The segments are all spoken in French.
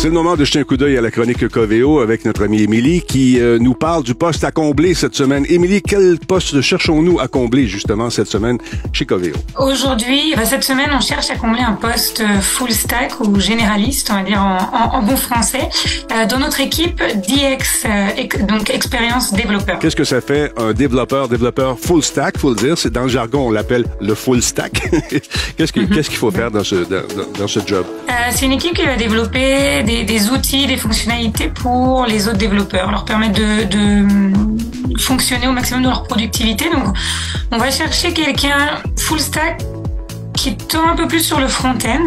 C'est le moment de jeter un coup d'œil à la chronique Coveo avec notre amie Émilie qui nous parle du poste à combler cette semaine. Émilie, quel poste cherchons-nous à combler justement cette semaine chez Coveo? Aujourd'hui, cette semaine, on cherche à combler un poste full stack ou généraliste, on va dire en bon français, dans notre équipe DX, donc expérience développeur. Qu'est-ce que ça fait un développeur full stack? Faut le dire, c'est dans le jargon, on l'appelle le full stack. Qu'est-ce qu'il faut faire dans ce job? C'est une équipe qui va développer des outils, des fonctionnalités pour les autres développeurs, leur permettre de fonctionner au maximum de leur productivité. Donc, on va chercher quelqu'un full stack qui tend un peu plus sur le front-end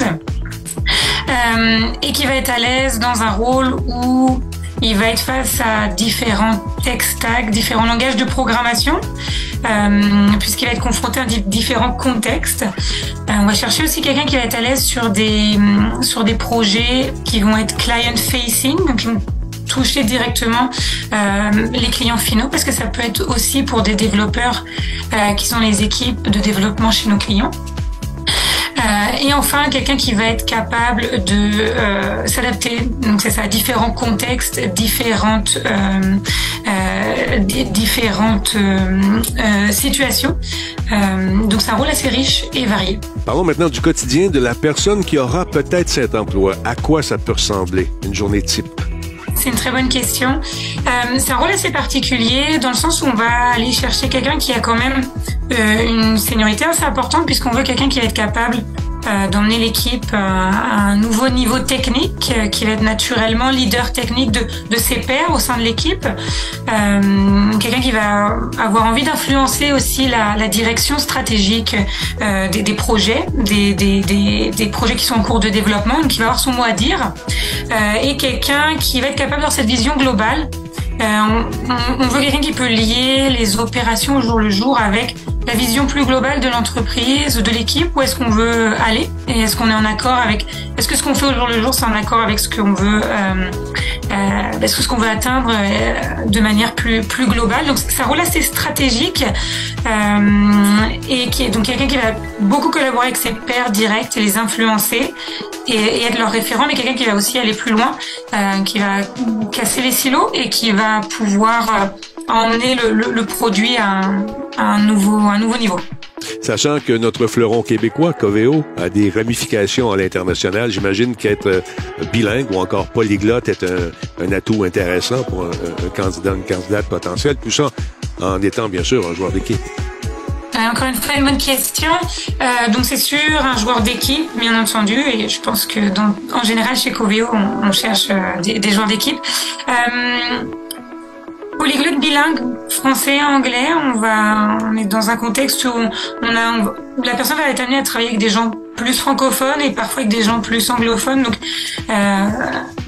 et qui va être à l'aise dans un rôle où il va être face à différents tech stacks, différents langages de programmation, puisqu'il va être confronté à différents contextes. On va chercher aussi quelqu'un qui va être à l'aise sur des projets qui vont être client-facing, donc qui vont toucher directement les clients finaux, parce que ça peut être aussi pour des développeurs qui sont les équipes de développement chez nos clients. Et enfin, quelqu'un qui va être capable de s'adapter, donc c'est ça, à différents contextes, différentes situations. Donc c'est un rôle assez riche et varié. Parlons maintenant du quotidien de la personne qui aura peut-être cet emploi. À quoi ça peut ressembler, une journée type? C'est une très bonne question. C'est un rôle assez particulier dans le sens où on va aller chercher quelqu'un qui a quand même une seniorité assez importante, puisqu'on veut quelqu'un qui va être capable d'emmener l'équipe à un nouveau niveau technique, qui va être naturellement leader technique de ses pairs au sein de l'équipe. Quelqu'un qui va avoir envie d'influencer aussi la direction stratégique des projets, des projets qui sont en cours de développement, donc qui va avoir son mot à dire. Et quelqu'un qui va être capable d'avoir cette vision globale. On veut quelqu'un qui peut lier les opérations au jour le jour avec la vision plus globale de l'entreprise, de l'équipe, où est-ce qu'on veut aller et est-ce qu'on est en accord avec, est-ce que ce qu'on fait au jour le jour c'est en accord avec ce qu'on veut, est-ce que ce qu'on veut atteindre de manière plus globale. Donc c'est un rôle assez stratégique et qui est donc quelqu'un qui va beaucoup collaborer avec ses pairs directs et les influencer et être leur référent, mais quelqu'un qui va aussi aller plus loin, qui va casser les silos et qui va pouvoir emmener le produit à un nouveau niveau. Sachant que notre fleuron québécois, Coveo, a des ramifications à l'international, j'imagine qu'être bilingue ou encore polyglotte est un atout intéressant pour un candidat, une candidate potentielle, tout ça en étant bien sûr un joueur d'équipe. Encore une fois, une bonne question. Donc c'est sûr, un joueur d'équipe, bien entendu, et je pense que en général chez Coveo, on cherche des joueurs d'équipe. Polyglotte bilingue, français, anglais, on est dans un contexte où où la personne va être amenée à travailler avec des gens plus francophones et parfois avec des gens plus anglophones. Donc,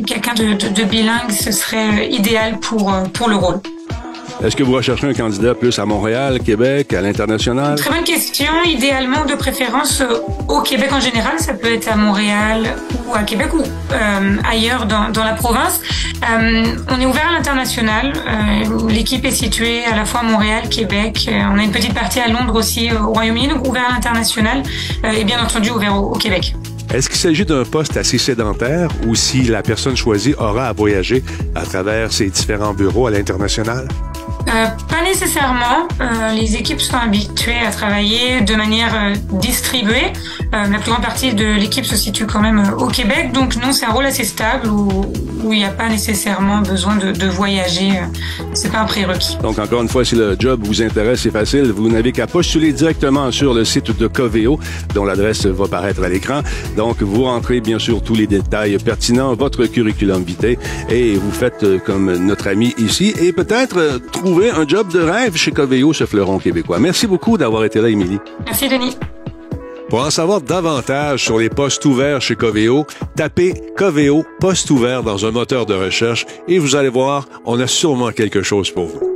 quelqu'un de bilingue, ce serait idéal pour le rôle. Est-ce que vous recherchez un candidat plus à Montréal, Québec, à l'international? Très bonne question. Idéalement, de préférence au Québec en général. Ça peut être à Montréal ou à Québec ou ailleurs dans la province. On est ouvert à l'international. L'équipe est située à la fois à Montréal, Québec. On a une petite partie à Londres aussi, au Royaume-Uni. Donc ouvert à l'international et bien entendu ouvert au Québec. Est-ce qu'il s'agit d'un poste assez sédentaire ou si la personne choisie aura à voyager à travers ses différents bureaux à l'international? Pas nécessairement. Les équipes sont habituées à travailler de manière distribuée. La plus grande partie de l'équipe se situe quand même au Québec. Donc non, c'est un rôle assez stable où il n'y a pas nécessairement besoin de voyager. C'est pas un prérequis. Donc encore une fois, si le job vous intéresse, c'est facile. Vous n'avez qu'à postuler directement sur le site de Coveo, dont l'adresse va paraître à l'écran. Donc vous rentrez bien sûr tous les détails pertinents, votre curriculum vitae, et vous faites comme notre ami ici, et peut-être trouver un job de rêve chez Coveo, ce fleuron québécois. Merci beaucoup d'avoir été là, Émilie. Merci, Denis. Pour en savoir davantage sur les postes ouverts chez Coveo, tapez Coveo poste ouvert dans un moteur de recherche et vous allez voir, on a sûrement quelque chose pour vous.